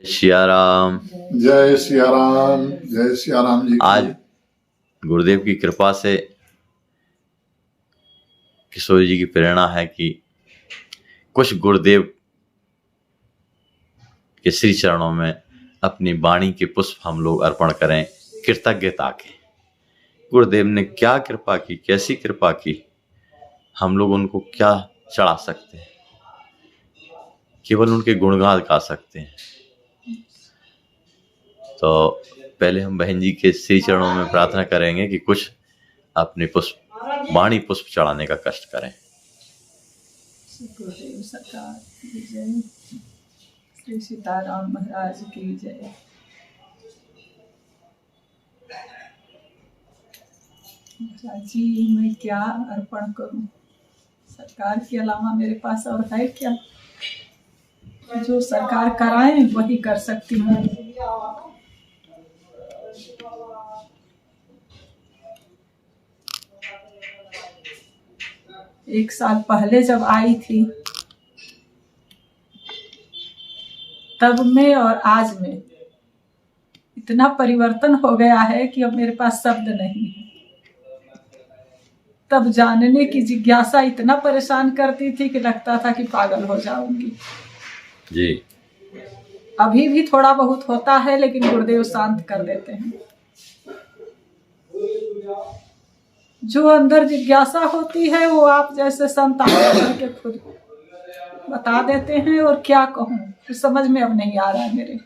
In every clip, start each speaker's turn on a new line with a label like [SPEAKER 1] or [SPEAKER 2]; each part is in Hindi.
[SPEAKER 1] सिया राम।
[SPEAKER 2] जय सिया राम। जय सिया राम जी की।
[SPEAKER 1] आज गुरुदेव की कृपा से किशोर जी की प्रेरणा है कि कुछ गुरुदेव के श्री चरणों में अपनी वाणी के पुष्प हम लोग अर्पण करें कृतज्ञता के। गुरुदेव ने क्या कृपा की, कैसी कृपा की, हम लोग उनको क्या चढ़ा सकते हैं, केवल उनके गुणगान गा सकते हैं। तो पहले हम बहन जी के श्री चरणों में प्रार्थना करेंगे कि कुछ अपने पुष्प वाणी पुष्प चढ़ाने का कष्ट करें।
[SPEAKER 3] गुरुदेव सरकार की जय। श्री सीताराम महाराज की जय। महाराज जी, मैं क्या अर्पण करूं? सरकार के अलावा मेरे पास और है क्या? जो सरकार कराए वही कर सकती हूँ। एक साल पहले जब आई थी तब में और आज में इतना परिवर्तन हो गया है कि अब मेरे पास शब्द नहीं है। तब जानने की जिज्ञासा इतना परेशान करती थी कि लगता था कि पागल हो जाऊंगी
[SPEAKER 1] जी।
[SPEAKER 3] अभी भी थोड़ा बहुत होता है, लेकिन गुरुदेव शांत कर देते हैं। जो अंदर जिज्ञासा होती है वो आप जैसे संत करके खुद बता देते हैं। और क्या कहूँ, कुछ समझ में अब नहीं आ रहा है मेरे।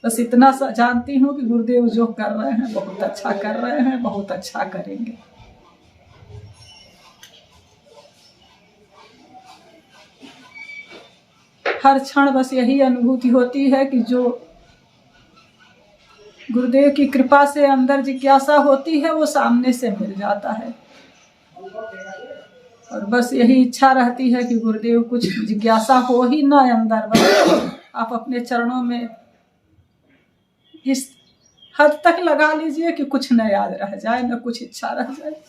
[SPEAKER 3] बस इतना जानती हूँ कि गुरुदेव जो कर रहे हैं बहुत अच्छा कर रहे हैं, बहुत अच्छा करेंगे। हर क्षण बस यही अनुभूति होती है कि जो गुरुदेव की कृपा से अंदर जिज्ञासा होती है वो सामने से मिल जाता है। और बस यही इच्छा रहती है कि गुरुदेव कुछ जिज्ञासा हो ही ना अंदर, बस आप अपने चरणों में इस हद तक लगा लीजिए कि कुछ न याद रह जाए, न कुछ इच्छा रह जाए।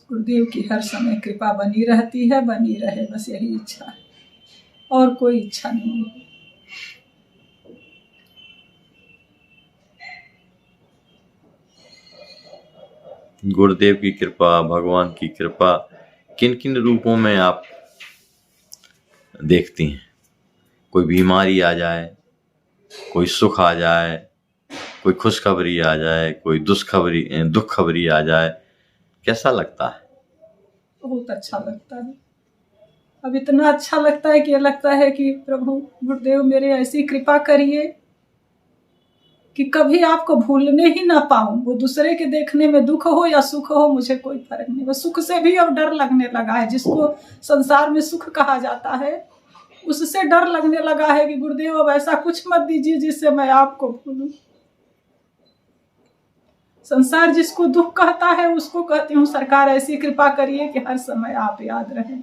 [SPEAKER 3] गुरुदेव की हर समय कृपा बनी रहती है, बनी रहे, बस यही इच्छा है और कोई इच्छा नहीं है।
[SPEAKER 1] गुरुदेव की कृपा, भगवान की कृपा किन किन रूपों में आप देखती हैं? कोई बीमारी आ जाए, कोई सुख आ जाए, कोई खुशखबरी आ जाए, कोई दुख खबरी आ जाए, कैसा लगता है?
[SPEAKER 3] बहुत अच्छा लगता है। अब इतना अच्छा लगता है कि लगता है कि प्रभु गुरुदेव मेरे ऐसी कृपा करिए कि कभी आपको भूलने ही ना पाऊं। वो दूसरे के देखने में दुख हो या सुख हो, मुझे कोई फर्क नहीं। बस सुख से भी अब डर लगने लगा है। जिसको संसार में सुख कहा जाता है उससे डर लगने लगा है कि गुरुदेव अब ऐसा कुछ मत दीजिए जिससे मैं आपको भूलूं। संसार जिसको दुख कहता है उसको कहती हूँ सरकार ऐसी कृपा करिए कि हर समय आप याद रहें।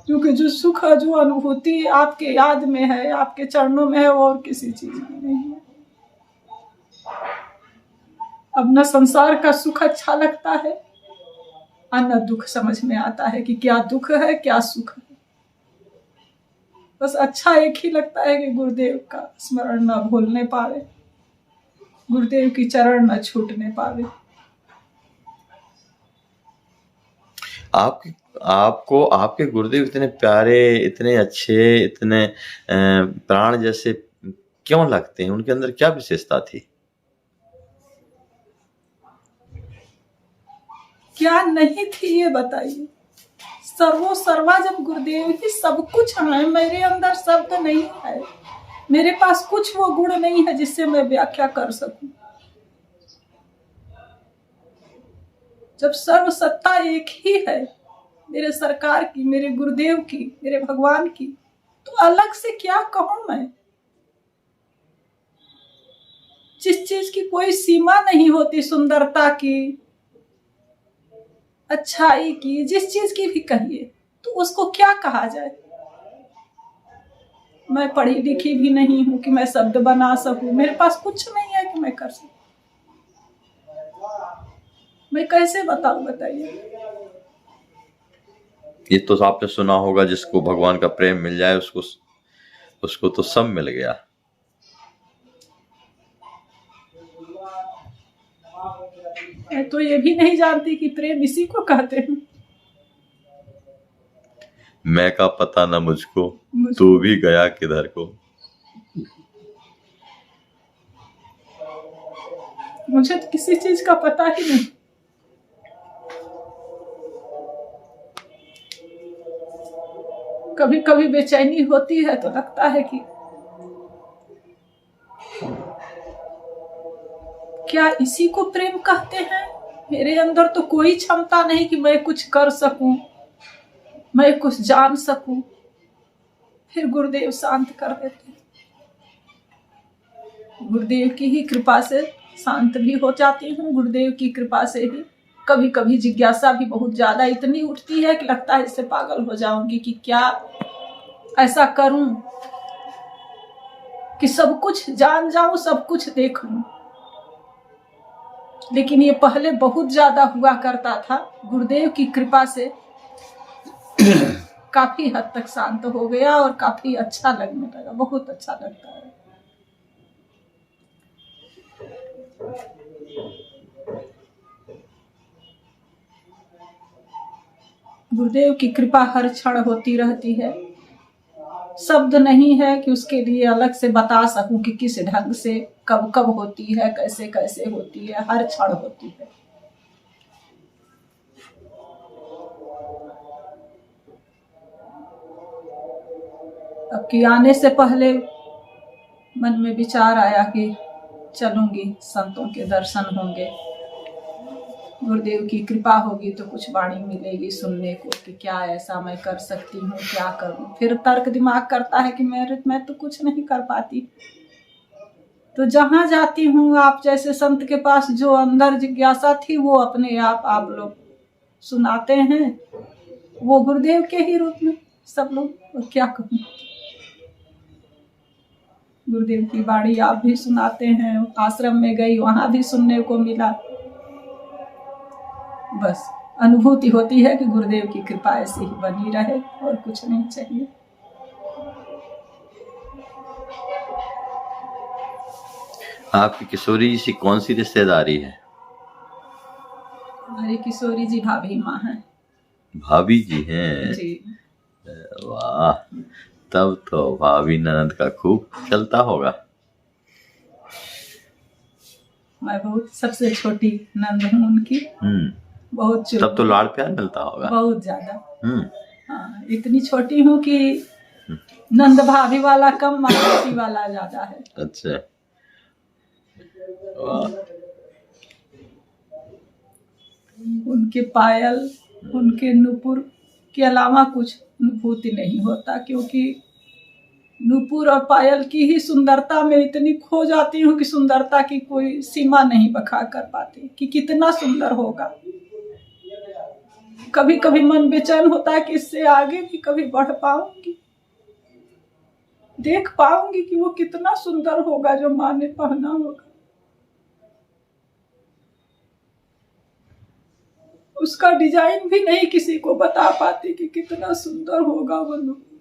[SPEAKER 3] क्योंकि जो सुख, जो अनुभूति आपके याद में है, आपके चरणों में है, वो और किसी चीज में नहीं है। अब न संसार का सुख अच्छा लगता है और न दुख समझ में आता है कि क्या दुख है क्या सुख है। बस अच्छा एक ही लगता है कि गुरुदेव का स्मरण न भूलने पावे, गुरुदेव की चरण न छूटने पावे।
[SPEAKER 1] आपको आपके गुरुदेव इतने प्यारे, इतने अच्छे, इतने प्राण जैसे क्यों लगते हैं? उनके अंदर क्या विशेषता थी?
[SPEAKER 3] क्या नहीं थी ये बताइए। सर्वो सर्वा जब गुरुदेव ही सब कुछ है, मेरे अंदर शब्द नहीं है, मेरे पास कुछ वो गुण नहीं है जिससे मैं व्याख्या कर सकूं। जब सर्व सत्ता एक ही है, मेरे सरकार की, मेरे गुरुदेव की, मेरे भगवान की, तो अलग से क्या कहूं मैं। जिस चीज की कोई सीमा नहीं होती, सुंदरता की, अच्छाई की, जिस चीज की भी कहिए, तो उसको क्या कहा जाए। मैं पढ़ी लिखी भी नहीं हूँ कि मैं शब्द बना सकूं, मेरे पास कुछ नहीं है कि मैं कर सकूं। मैं कैसे बताऊं, बताइए।
[SPEAKER 1] ये तो आपने सुना होगा, जिसको भगवान का प्रेम मिल जाए उसको तो सब मिल गया।
[SPEAKER 3] मैं तो ये भी नहीं जानती कि प्रेम इसी को कहते हैं।
[SPEAKER 1] मैं का पता न मुझको, तू भी गया किधर को।
[SPEAKER 3] मुझे तो किसी चीज का पता ही नहीं। कभी कभी बेचैनी होती है तो लगता है कि क्या इसी को प्रेम कहते हैं। मेरे अंदर तो कोई क्षमता नहीं कि मैं कुछ कर सकूं, मैं कुछ जान सकूं। फिर गुरुदेव शांत कर देते हैं। गुरुदेव की ही कृपा से शांत भी हो जाती हूँ। गुरुदेव की कृपा से ही कभी कभी जिज्ञासा भी बहुत ज्यादा इतनी उठती है कि लगता है इससे पागल हो जाऊंगी कि क्या ऐसा करूं कि सब कुछ जान जाऊं, सब कुछ देख लूं। लेकिन ये पहले बहुत ज्यादा हुआ करता था। गुरुदेव की कृपा से काफी हद तक शांत हो गया और काफी अच्छा लगने लगा, बहुत अच्छा लगता है। गुरुदेव की कृपा हर क्षण होती रहती है। शब्द नहीं है कि उसके लिए अलग से बता सकूं कि किस ढंग से कब कब होती है, कैसे कैसे होती है, हर क्षण होती है। अब कि आने से पहले मन में विचार आया कि चलूंगी, संतों के दर्शन होंगे, गुरुदेव की कृपा होगी तो कुछ वाणी मिलेगी सुनने को कि क्या ऐसा मैं कर सकती हूँ, क्या करूं। फिर तर्क दिमाग करता है कि मैं तो कुछ नहीं कर पाती। तो जहां जाती हूँ आप जैसे संत के पास, जो अंदर जिज्ञासा थी वो अपने आप लोग सुनाते हैं, वो गुरुदेव के ही रूप में सब लोग। और क्या कहूँ, गुरुदेव की वाणी आप भी सुनाते हैं। आश्रम में गई, वहां भी सुनने को मिला। बस अनुभूति होती है कि गुरुदेव की कृपा ऐसे ही बनी रहे और कुछ नहीं चाहिए।
[SPEAKER 1] आपकी किशोरी जी से कौन सी रिश्तेदारी है?
[SPEAKER 3] हमारी किशोरी जी भाभी माँ हैं।
[SPEAKER 1] भाभी जी हैं
[SPEAKER 3] जी।
[SPEAKER 1] वाह, तब तो भाभी ननद का खूब चलता होगा।
[SPEAKER 3] मैं बहुत सबसे छोटी नंद हूँ उनकी। बहुत
[SPEAKER 1] तब तो लाड़ प्यार मिलता होगा
[SPEAKER 3] बहुत ज्यादा। हाँ, इतनी छोटी हूँ कि नंद भाभी वाला कम, मासी वाला ज्यादा है।
[SPEAKER 1] अच्छा, वाह।
[SPEAKER 3] उनके पायल, उनके नूपुर के अलावा कुछ अनुभूति नहीं होता, क्योंकि नूपुर और पायल की ही सुंदरता में इतनी खो जाती हूँ कि सुंदरता की कोई सीमा नहीं बखा कर पाती कि कितना सुंदर होगा। कभी कभी मन बेचैन होता है कि इससे आगे भी कभी बढ़ पाऊंगी, देख पाऊंगी कि वो कितना सुंदर होगा जो माँ ने पहना होगा। उसका डिजाइन भी नहीं किसी को बता पाती कि कितना सुंदर होगा वो नूपुर।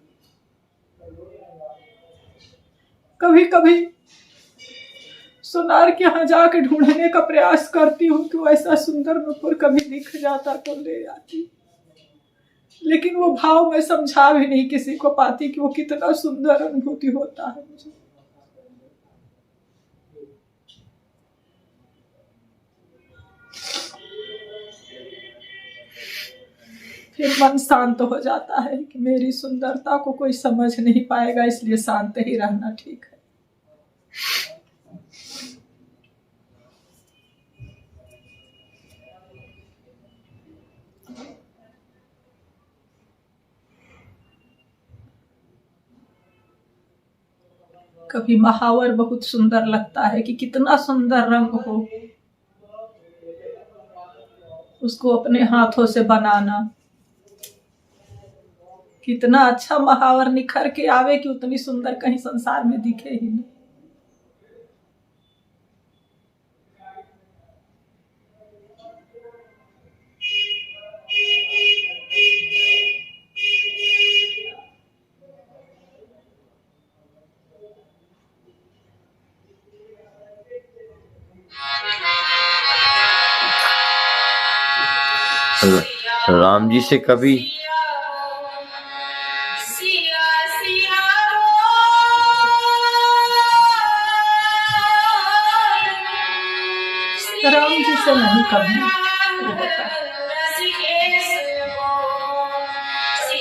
[SPEAKER 3] कभी कभी सोनार के यहाँ जाके ढूंढने का प्रयास करती हूँ कि वो ऐसा सुंदर नूपुर कभी दिख जाता तो ले आती, लेकिन वो भाव मैं समझा भी नहीं किसी को पाती कि वो कितना सुंदर अनुभूति होता है मुझे। फिर मन शांत हो जाता है कि मेरी सुंदरता को कोई समझ नहीं पाएगा, इसलिए शांत ही रहना ठीक है। कभी महावर बहुत सुंदर लगता है कि कितना सुंदर रंग हो, उसको अपने हाथों से बनाना कितना अच्छा महावर निखर के आवे कि उतनी सुंदर कहीं संसार में दिखे ही नहीं।
[SPEAKER 1] राम जी से कभी
[SPEAKER 3] राम जी से नहीं कभी वो होता है,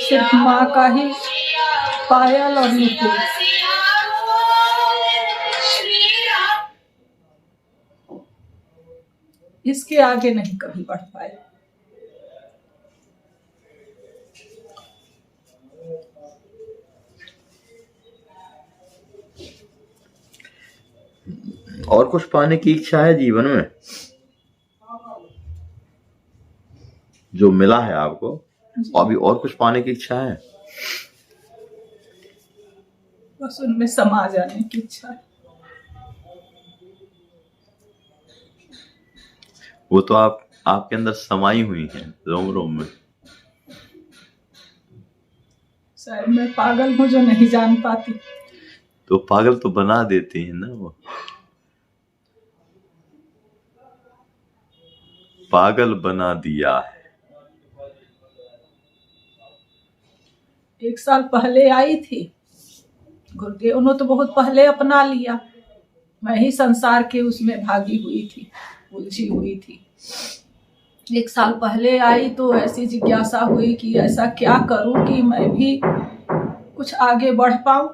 [SPEAKER 3] सिर्फ माँ का ही पायल और मुकुट। इसके आगे नहीं कभी बढ़ पाए।
[SPEAKER 1] और कुछ पाने की इच्छा है जीवन में? जो मिला है आपको, अभी और कुछ पाने की इच्छा है?
[SPEAKER 3] बस उनमें समा जाने की इच्छा है।
[SPEAKER 1] वो तो आपके अंदर समाई हुई है रोम रोम में।
[SPEAKER 3] शायद मैं पागल हूँ जो नहीं जान पाती।
[SPEAKER 1] तो पागल तो बना देती है ना वो। पागल बना दिया है।
[SPEAKER 3] 1 साल पहले आई थी, गुरुदेव ने तो बहुत पहले अपना लिया। मैं ही संसार के उसमें भागी हुई थी, उलझी हुई थी। 1 साल पहले आई तो ऐसी जिज्ञासा हुई कि ऐसा क्या करूं कि मैं भी कुछ आगे बढ़ पाऊं।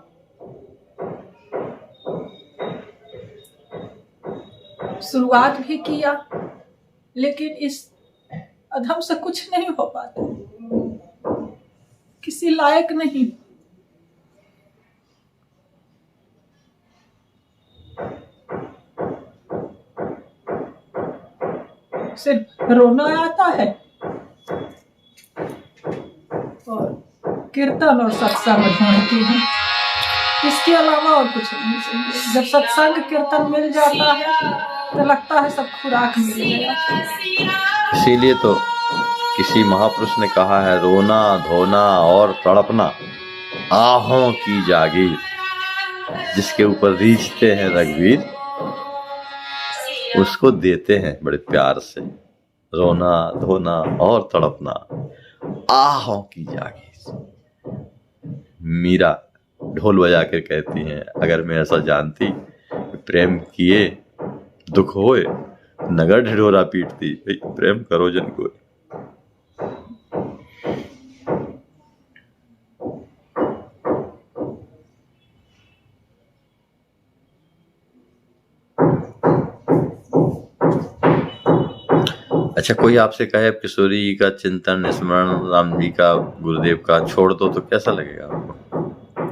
[SPEAKER 3] शुरुआत भी किया, लेकिन इस अधम से कुछ नहीं हो पाता, किसी लायक नहीं। सिर्फ रोना आता है और कीर्तन और सत्संग ढूंढती हूँ, इसके अलावा और कुछ नहीं चाहिए। जब सत्संग कीर्तन मिल जाता है तो लगता है सब खुराक मिल गया।
[SPEAKER 1] इसीलिए तो किसी महापुरुष ने कहा है, रोना धोना और तड़पना आहों की जागीर, जिसके ऊपर रीझते हैं रघुवीर उसको देते हैं बड़े प्यार से। रोना धोना और तड़पना आहों की जागीर। मीरा ढोल बजा कर कहती हैं, अगर मैं ऐसा जानती प्रेम किए दुख होए नगर ढिढोरा पीटती। प्रेम करो जन को। अच्छा, कोई आपसे कहे किशोरी जी का चिंतन स्मरण राम जी का गुरुदेव का छोड़ दो तो कैसा लगेगा आपको?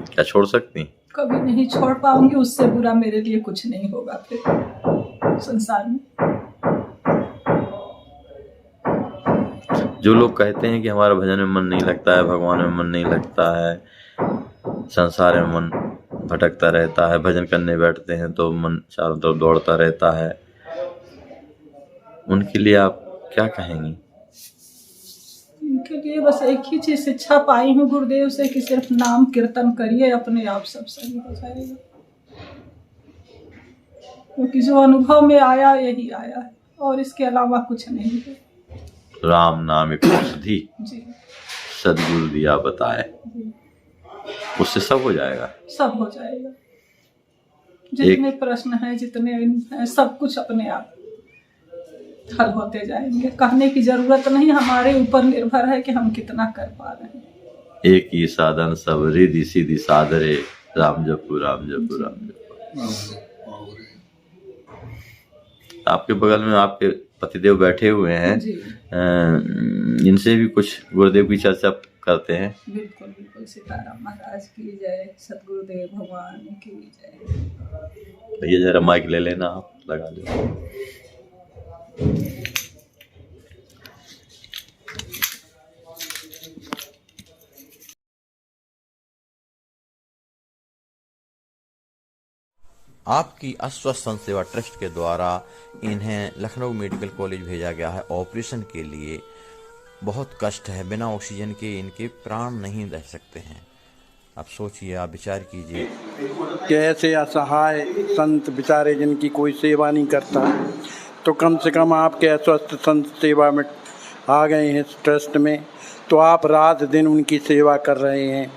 [SPEAKER 1] क्या छोड़ सकती?
[SPEAKER 3] कभी नहीं छोड़ पाऊंगी। उससे बुरा मेरे लिए कुछ नहीं होगा फिर संसार में।
[SPEAKER 1] जो लोग कहते हैं कि हमारा भजन में मन नहीं लगता है, भगवान में मन नहीं लगता है, संसार में मन भटकता रहता है, भजन करने बैठते हैं तो मन चारों तरफ दौड़ता रहता है, उनके लिए आप क्या कहेंगी?
[SPEAKER 3] उनके लिए बस एक ही चीज शिक्षा पाई हूँ गुरुदेव से कि सिर्फ नाम कीर्तन करिए, अपने आप सब सही हो जाएगा। क्योंकि जो अनुभव में आया यही आया है और इसके अलावा कुछ नहीं है।
[SPEAKER 1] राम नाम एक औषधि
[SPEAKER 3] जी,
[SPEAKER 1] सदगुरु दिया बताए, उससे सब हो जाएगा।
[SPEAKER 3] सब हो जाएगा। जितने प्रश्न हैं, जितने हैं, सब कुछ अपने आप हल होते जाएंगे। कहने की जरूरत नहीं, हमारे ऊपर निर्भर है कि हम कितना कर पा रहे हैं।
[SPEAKER 1] एक ही साधन सब रिधि सीधी साधरे, राम जपू राम जपू राम जपू। आपके बगल में आपके पतिदेव बैठे हुए हैं, इनसे भी कुछ गुरुदेव की चर्चा करते हैं।
[SPEAKER 3] बिल्कुल बिल्कुल। सीताराम महाराज की जय, सतगुरुदेव भगवान की जय।
[SPEAKER 1] भैया जरा माइक ले लेना, आप लगा लो। आपकी अस्वस्थ संत सेवा ट्रस्ट के द्वारा इन्हें लखनऊ मेडिकल कॉलेज भेजा गया है ऑपरेशन के लिए। बहुत कष्ट है, बिना ऑक्सीजन के इनके प्राण नहीं रह सकते हैं। आप सोचिए, आप विचार कीजिए
[SPEAKER 4] कि ऐसे असहाय संत बेचारे जिनकी कोई सेवा नहीं करता, तो कम से कम आपके अस्वस्थ संत सेवा में आ गए हैं इस ट्रस्ट में, तो आप रात दिन उनकी सेवा कर रहे हैं।